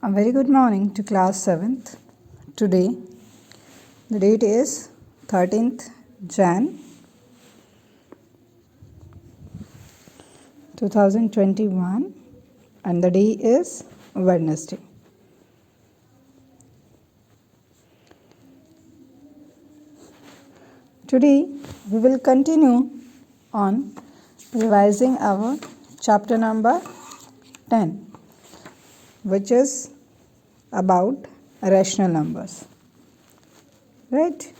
A very good morning to class 7th. Today the date is 13th Jan 2021 and the day is Wednesday. Today we will continue on revising our chapter number 10, which is about rational numbers, right?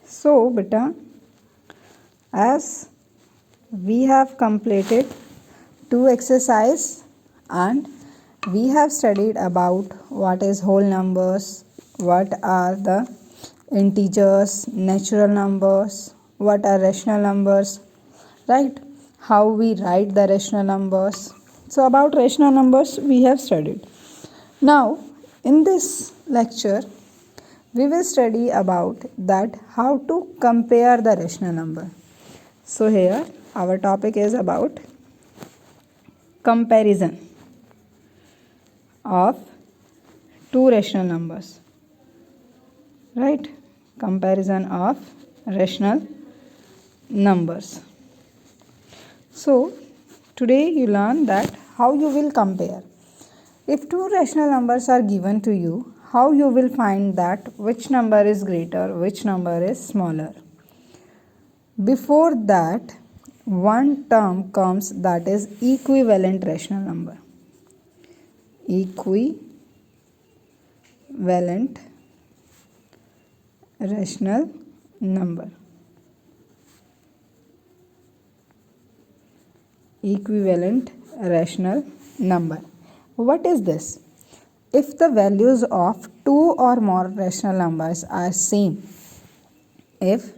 So beta, as we have completed 2 exercise and we have studied about what is whole numbers, what are the integers, natural numbers, what are rational numbers, right? How we write the rational numbers. So about rational numbers we have studied. Now in this lecture we will study about that how to compare the rational number. So here our topic is about comparison of two rational numbers, right? Comparison of rational numbers. So today you learn that how you will compare. If two rational numbers are given to you, how you will find that which number is greater, which number is smaller. Before that, one term comes, that is equivalent rational number. Equivalent rational number. Equivalent rational number. What is this? If the values of two or more rational numbers are same, if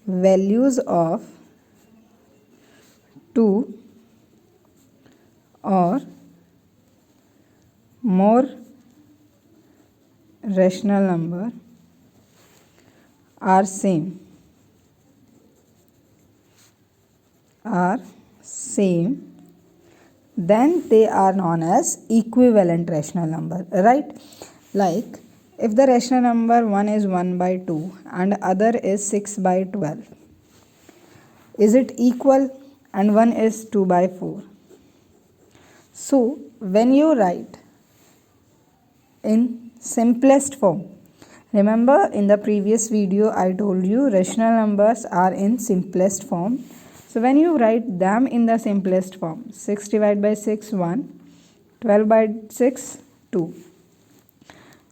values of two or more rational number are same, then they are known as equivalent rational number, right? Like if the rational number one is 1 by 2 and other is 6 by 12, is it equal? And one is 2 by 4. So when you write in simplest form, remember in the previous video I told you rational numbers are in simplest form. So when you write them in the simplest form, 6 divided by 6, 1, 12 by 6, 2.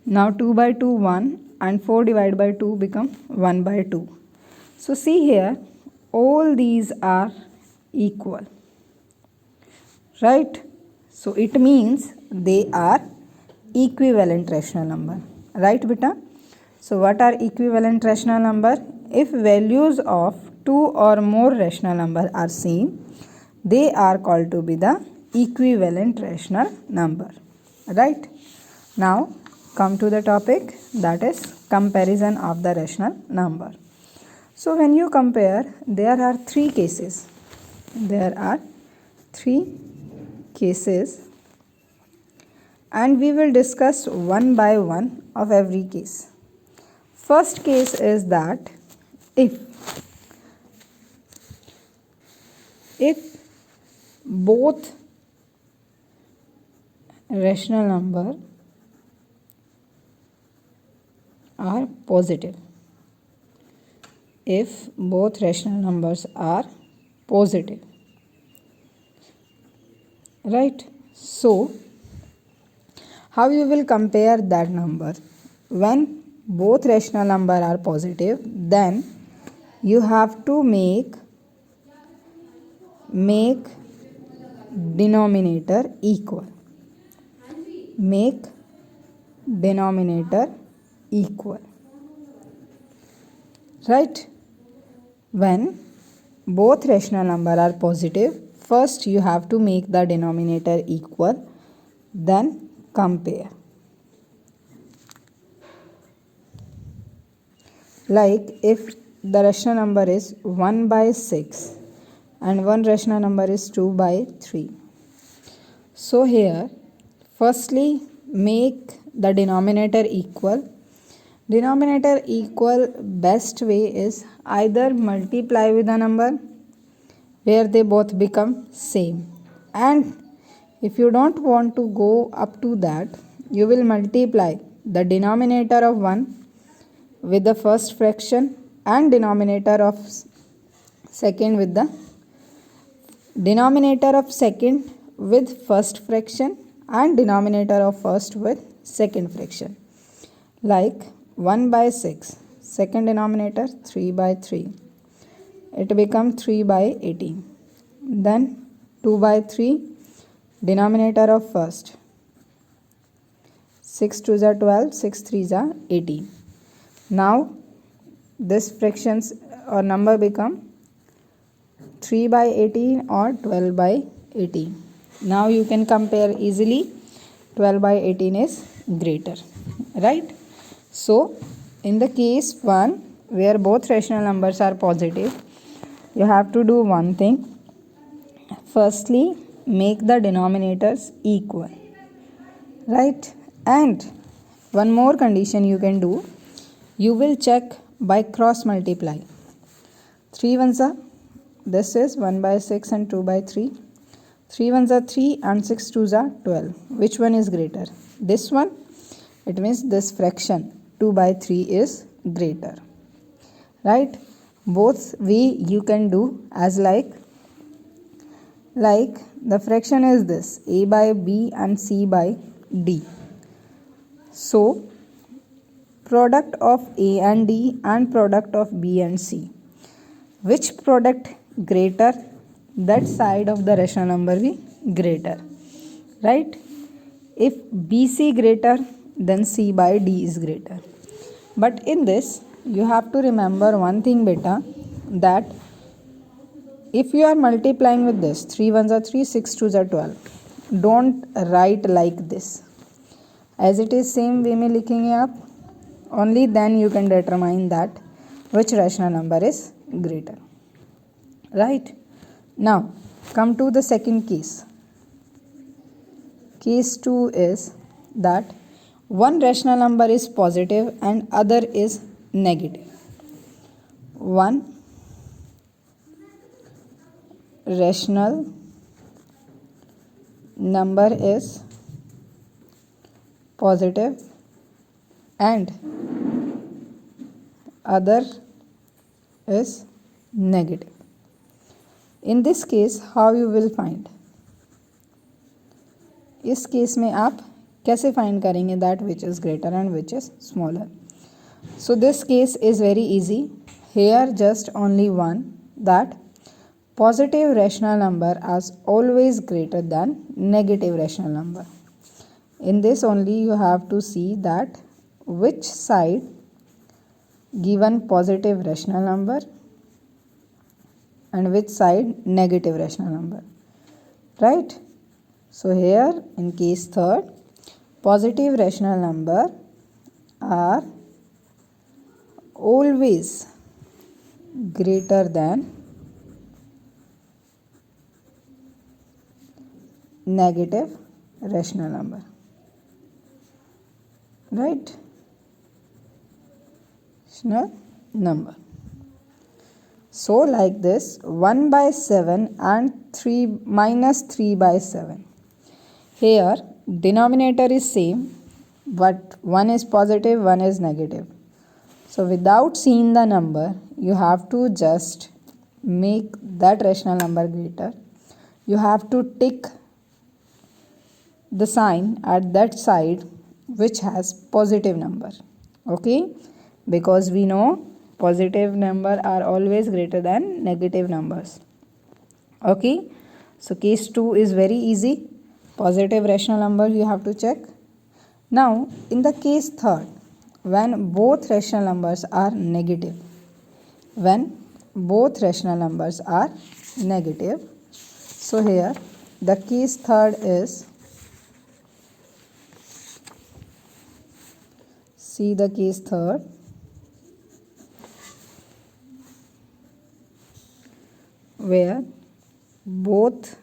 Now 2 by 2, 1 and 4 divided by 2 become 1 by 2. So see here, all these are equal, right? So it means they are equivalent rational number, right beta? So what are equivalent rational number? If values of two or more rational number are same, they are called to be the equivalent rational number, right? Now come to the topic, that is comparison of the rational number. So when you compare, there are 3 cases. There are 3 cases and we will discuss one by one of every case. First case is that if both rational number are positive. If both rational numbers are positive, right? So how you will compare that number? When both rational number are positive, then you have to make denominator equal. Make denominator equal, right? When both rational number are positive, first you have to make the denominator equal, then compare. Like if the rational number is 1 by 6 and one rational number is 2 by 3. So here, firstly make the denominator equal. Denominator equal best way is either multiply with a number where they both become same, and if you don't want to go up to that, you will multiply the denominator of 1 with the first fraction and denominator of second with the denominator of second with first fraction and denominator of first with second fraction, like 1 by 6, second denominator 3 by 3, it becomes 3 by 18. Then 2 by 3, denominator of first 6 2s are 12, 6 3s are 18. Now this fractions or number become 3 by 18 or 12 by 18. Now you can compare easily, 12 by 18 is greater, right? So in the case 1 where both rational numbers are positive, you have to do one thing. Firstly, make the denominators equal, right? And one more condition you can do, you will check by cross multiply. 3 ones are, this is 1 by 6 and 2 by 3. 3 ones are 3 and 6 twos are 12. Which one is greater? This one. It means this fraction 2 by 3 is greater, right? Both way you can do as like the fraction is this, a by b and c by d. So product of a and d and product of b and c, which product greater, that side of the rational number be greater, right? If bc greater, then c by d is greater. But in this you have to remember one thing beta, that if you are multiplying with this, 3 ones are 3, 6 twos are 12, don't write like this. As it is same way में लिखेंगे आप, only then you can determine that which rational number is greater, right? Now come to the second case. Case 2 is that one rational number is positive and other is negative. One rational number is positive and other is negative. In this case how you will find? इस case में आप कैसे find करेंगे that which is greater and which is smaller? So this case is very easy. Here just only one, that positive rational number is always greater than negative rational number. In this only you have to see that which side given positive rational number and which side negative rational number, right? So here in case third, positive rational number are always greater than negative rational number, right? Rational number. So like this, 1 by 7 and 3 minus 3 by 7. Here denominator is same, but one is positive, one is negative. So without seeing the number, you have to just make that rational number greater. You have to tick the sign at that side which has positive number, okay? Because we know positive number are always greater than negative numbers, okay? So case 2 is very easy. Positive rational number you have to check. Now in the case third, when both rational numbers are negative, so here the case third is, see the case third, where both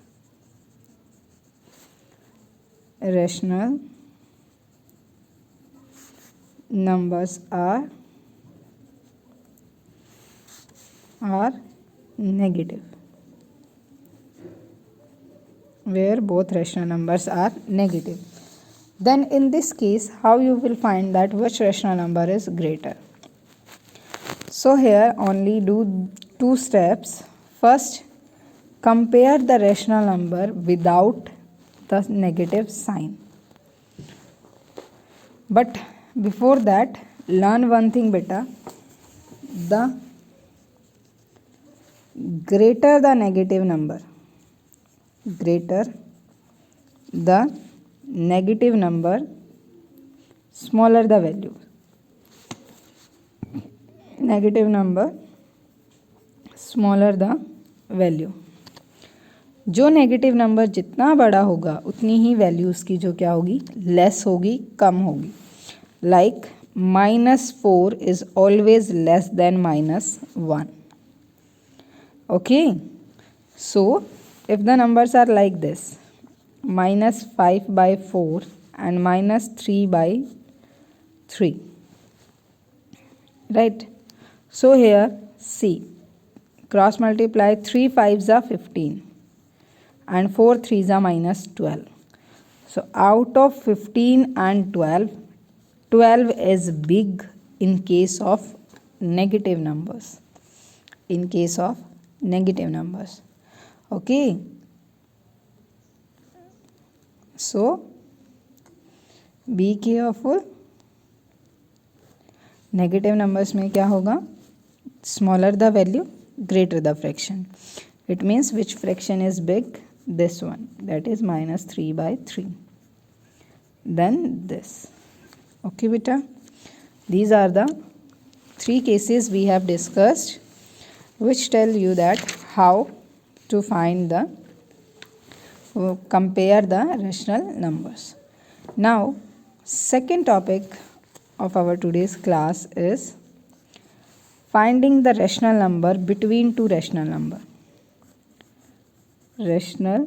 rational numbers are negative, where both rational numbers are negative. Then in this case, how you will find that which rational number is greater? So here only do two steps. First, compare the rational number without the negative sign. But before that, learn one thing beta. The greater the negative number, greater the negative number, smaller the value. Negative number, smaller the value. जो negative number जितना बड़ा होगा उतनी ही value उसकी जो क्या होगी, less होगी, कम होगी. Like -4 is always less than -1. Okay, so if the numbers are like this, -5/4 and -3/3, right? So here see, cross multiply 3 5s are 15 and 4 3s are -12. So out of 15 and 12, 12 is big in case of negative numbers. In case of negative numbers. Okay. So be careful. Negative numbers में क्या होगा? Smaller the value, greater the fraction. It means which fraction is big? This one, that is -3/3. Then this. Okay beta. These are the three cases we have discussed, which tell you that how to find the compare the rational numbers. Now second topic of our today's class is finding the rational number between two rational number. Rational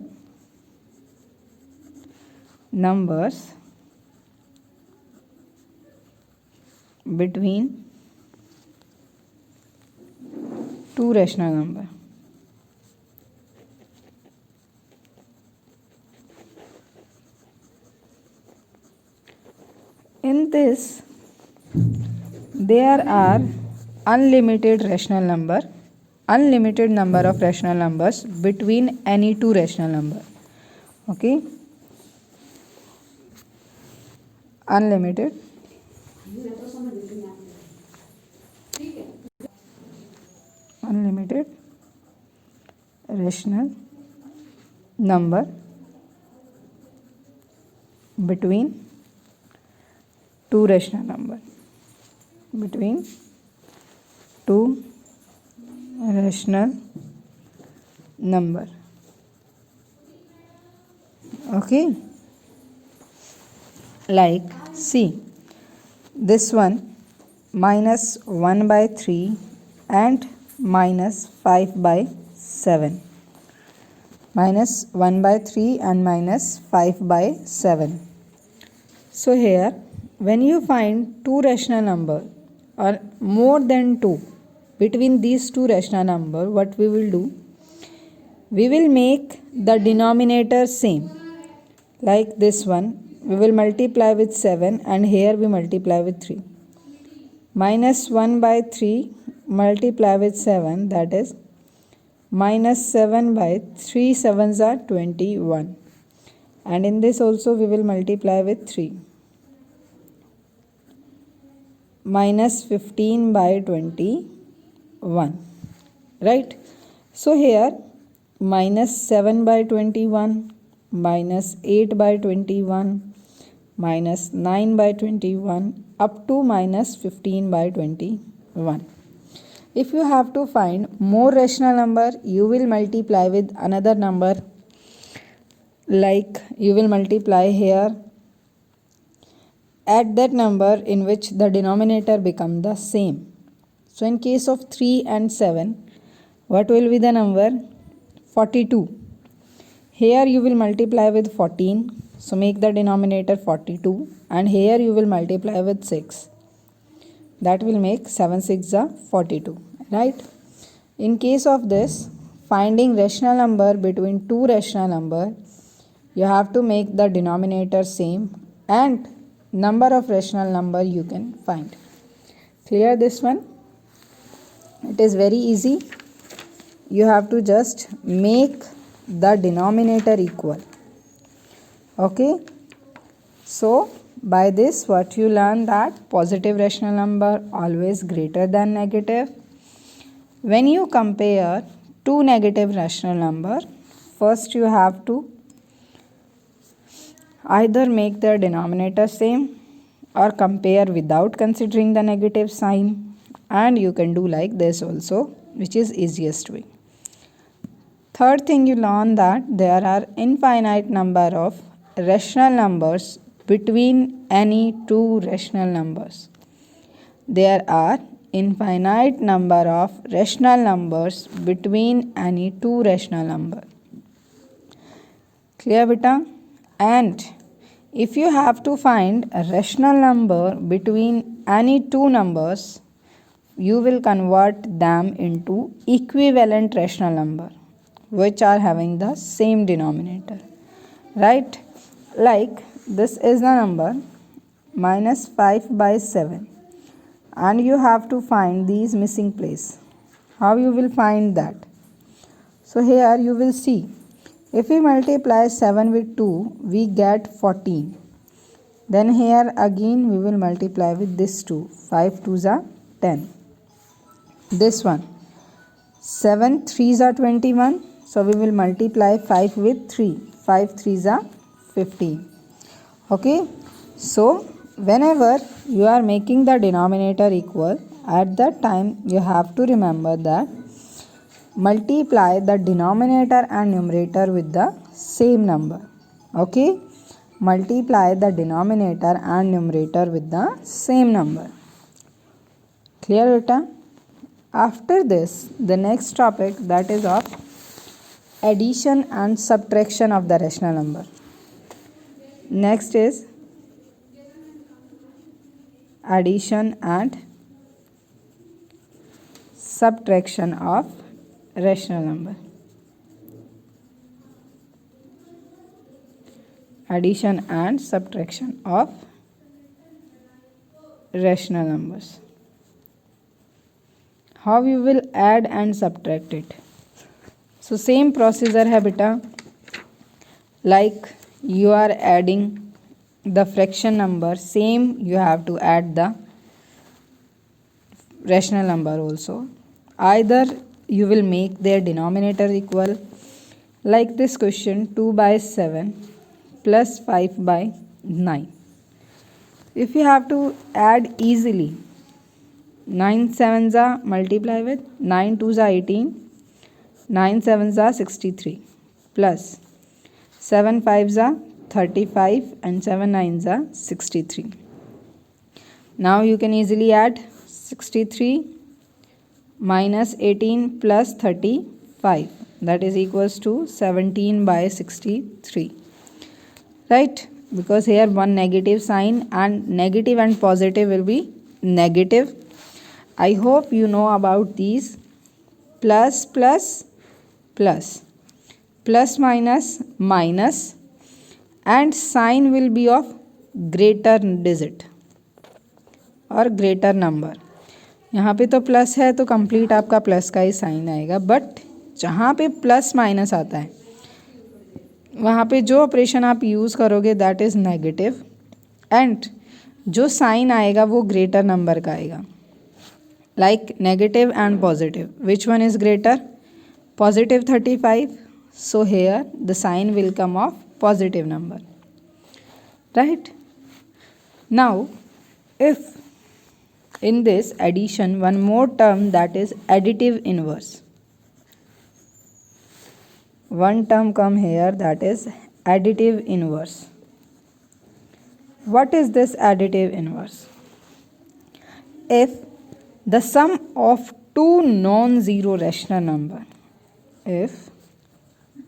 numbers between two rational number. In this, there are unlimited number of rational numbers between any two rational number. Okay, unlimited rational number between two rational number. Between two rational number. Okay, like see this one, -1/3 and -5/7. -1/3 and -5/7. So here when you find two rational number or more than two between these two rational number, what we will do? We will make the denominator same. Like this one, we will multiply with 7 and here we multiply with 3. -1/3 multiply with 7, that is -7/3, 7s are 21. And in this also we will multiply with 3. -15/21, right? So here -7/21, -8/21, -9/21 up to -15/21. If you have to find more rational number, you will multiply with another number. Like you will multiply here at that number in which the denominator become the same. So in case of 3 and 7, what will be the number? 42. Here you will multiply with 14 So make the denominator 42 and here you will multiply with 6. That will make 7 6 are 42, right? In case of this, finding rational number between two rational number, you have to make the denominator same and number of rational number you can find. Clear this one? It is very easy. You have to just make the denominator equal. Okay? So, by this what you learn that positive rational number always greater than negative. When you compare two negative rational number, first you have to either make their denominator same or compare without considering the negative sign, and you can do like this also, which is easiest way. Third thing you learn that there are infinite number of rational numbers between any two rational numbers. There are infinite number of rational numbers between any two rational number. Clear beta? And if you have to find a rational number between any two numbers, you will convert them into equivalent rational number which are having the same denominator, right? Like this is the number -5/7 and you have to find these missing place. How you will find that? So here you will see, if we multiply 7 with 2, we get 14. Then here again we will multiply with this 2. 5 2s are 10. This one, 7 3s are 21. So we will multiply 5 with 3. 5 3s are 15. Okay. So whenever you are making the denominator equal, at that time you have to remember that multiply the denominator and numerator with the same number. Okay. Multiply the denominator and numerator with the same number. Clear beta? After this, the next topic, that is of addition and subtraction of the rational number. Next is addition and subtraction of rational number. Addition and subtraction of rational numbers. How you will add and subtract it? So same procedure hai beta. Like you are adding the fraction number, same you have to add the rational number also. Either you will make their denominator equal, like this question, 2/7 plus 5/9. If you have to add easily, 9 7s are multiply with 9 2s are 18, 9 7s are 63 plus 7 5s are 35 and 7 9s are 63. Now you can easily add 63 minus 18 plus 35, that is equals to 17/63, right? Because here one negative sign and negative and positive will be negative. I hope you know about these plus plus plus, plus minus minus, and sign will be of greater digit और greater number. यहाँ पे तो plus है तो complete आपका plus का ही sign आएगा, but जहाँ पे प्लस माइनस आता है वहाँ पे जो ऑपरेशन आप यूज़ करोगे दैट इज़ नेगेटिव, एंड जो साइन आएगा वो ग्रेटर नंबर का आएगा. Like negative and positive, which one is greater? Positive 35, so here the sign will come of positive number, right? Now if in this addition one more term, that is additive inverse, one term come here, that is additive inverse. What is this additive inverse? If the sum of two non-zero rational number, if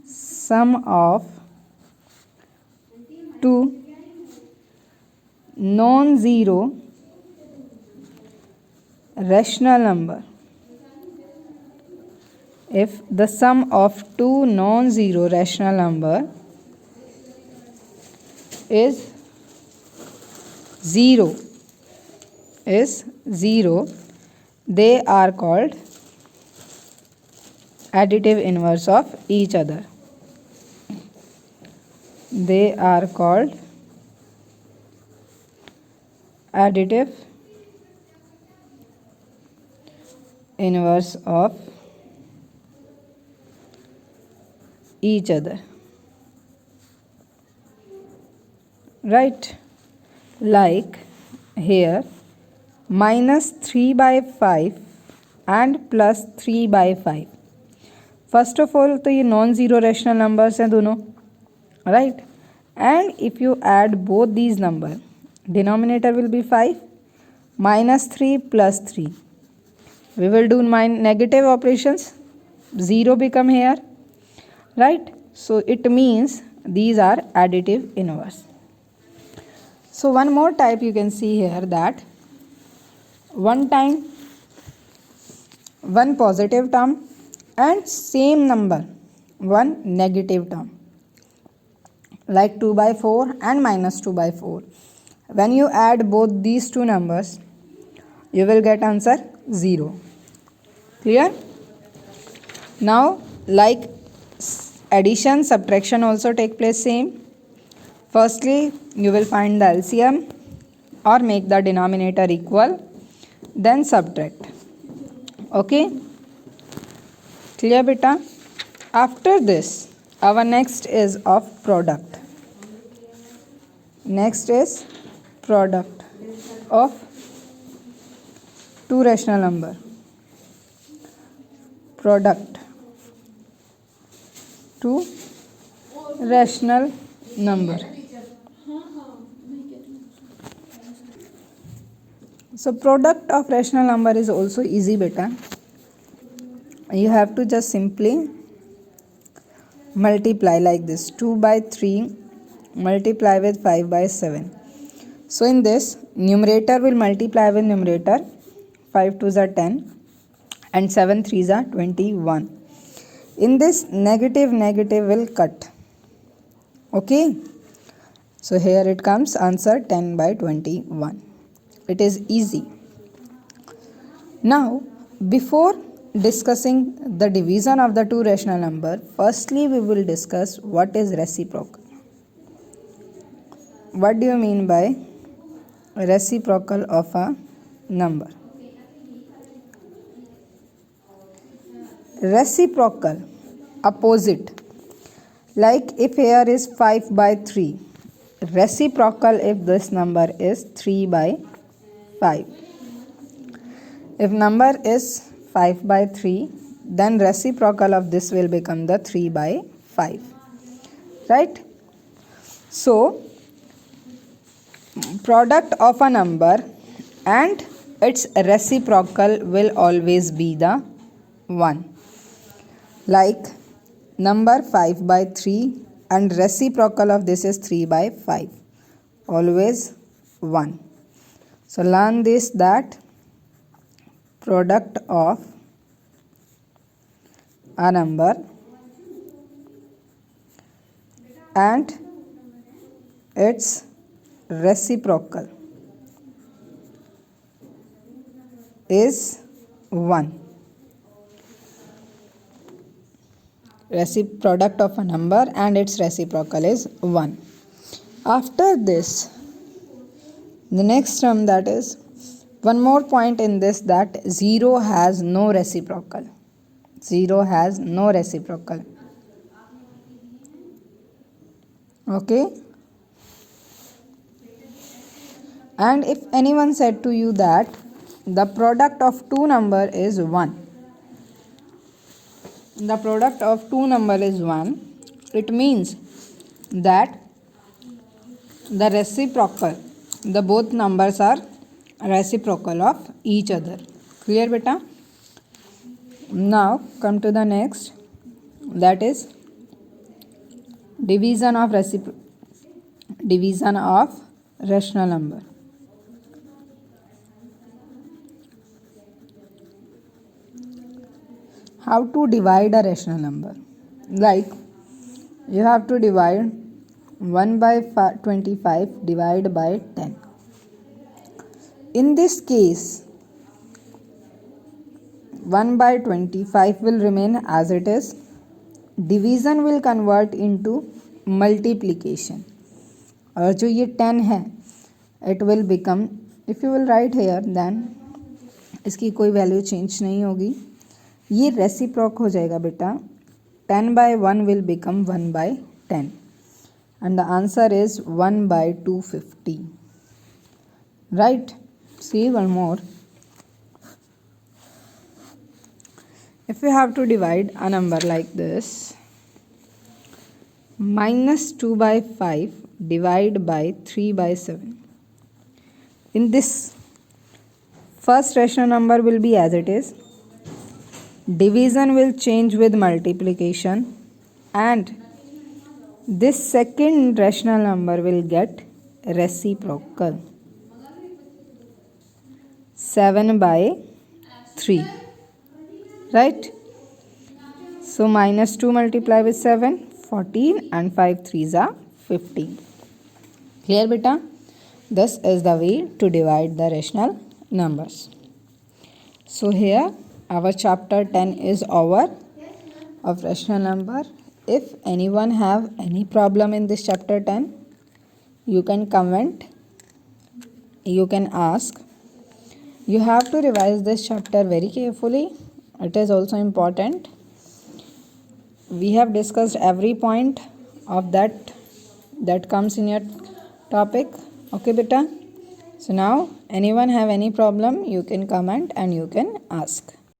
sum of two non-zero rational number. If the sum of two non-zero rational number is 0, they are called additive inverse of each other. They are called additive inverse of each other. Right? Like here minus 3 by 5 and plus 3 by 5. First of all तो ये non zero rational numbers हैं दोनों, right. And if you add both these number, denominator will be 5 minus 3 plus 3. We will do negative operations. 0 become here, right? So it means these are additive inverse. So one more type you can see here, that one time one positive term and same number one negative term, like 2 by 4 and minus 2 by 4. When you add both these two numbers, you will get answer 0. Clear? Now like addition, subtraction also take place same. Firstly you will find the LCM or make the denominator equal, then subtract. Okay, clear beta? After this our next is of product. Next is product of two rational number. Product two rational number. So product of rational number is also easy beta. You have to just simply multiply like this, 2 by 3 multiply with 5 by 7. So in this, numerator will multiply with numerator, 5 2s are 10 and 7 3s are 21. In this, negative will cut. Okay, so here it comes answer 10 by 21. It is easy. Now before discussing the division of the two rational number, firstly we will discuss what is reciprocal. What do you mean by reciprocal of a number? Reciprocal, opposite. Like if here is 5 by 3, reciprocal if this number is 3 by 5. If number is 5 by 3, then reciprocal of this will become the 3 by 5. Right? So product of a number and its reciprocal will always be the 1. Like number 5 by 3 and reciprocal of this is 3 by 5. Always 1. So learn this, that product of a number and its reciprocal is 1. Product of a number and its reciprocal is 1. After this, the next term, that is one more point in this, that 0 has no reciprocal. 0 has no reciprocal. Okay? And if anyone said to you that the product of two number is 1, the product of two number is 1, it means that the reciprocal, the both numbers are reciprocal of each other. Clear beta? Now come to the next, that is division division of rational number. How to divide a rational number? Like you have to divide 1 by 25 divided by 10. In this case, 1 by 25 will remain as it is. Division will convert into multiplication. और जो ये 10 है, it will become, if you will write here, then इसकी कोई value change नहीं होगी. ये रेसिप्रोक हो जाएगा बेटा. 10 by 1 will become 1 by 10. And the answer is 1 by 250. Right? See one more. If we have to divide a number like this, minus 2 by 5 divided by 3 by 7. In this, first rational number will be as it is. Division will change with multiplication, and this second rational number will get reciprocal. 7 by 3. Right? So minus 2 multiply with 7, 14, and 5 3s are 15. Clear beta? This is the way to divide the rational numbers. So here our chapter 10 is over of rational number. If anyone have any problem in this chapter 10, you can comment, you can ask. You have to revise this chapter very carefully. It is also important. We have discussed every point of that comes in your topic. Okay beta? So now anyone have any problem, you can comment and you can ask.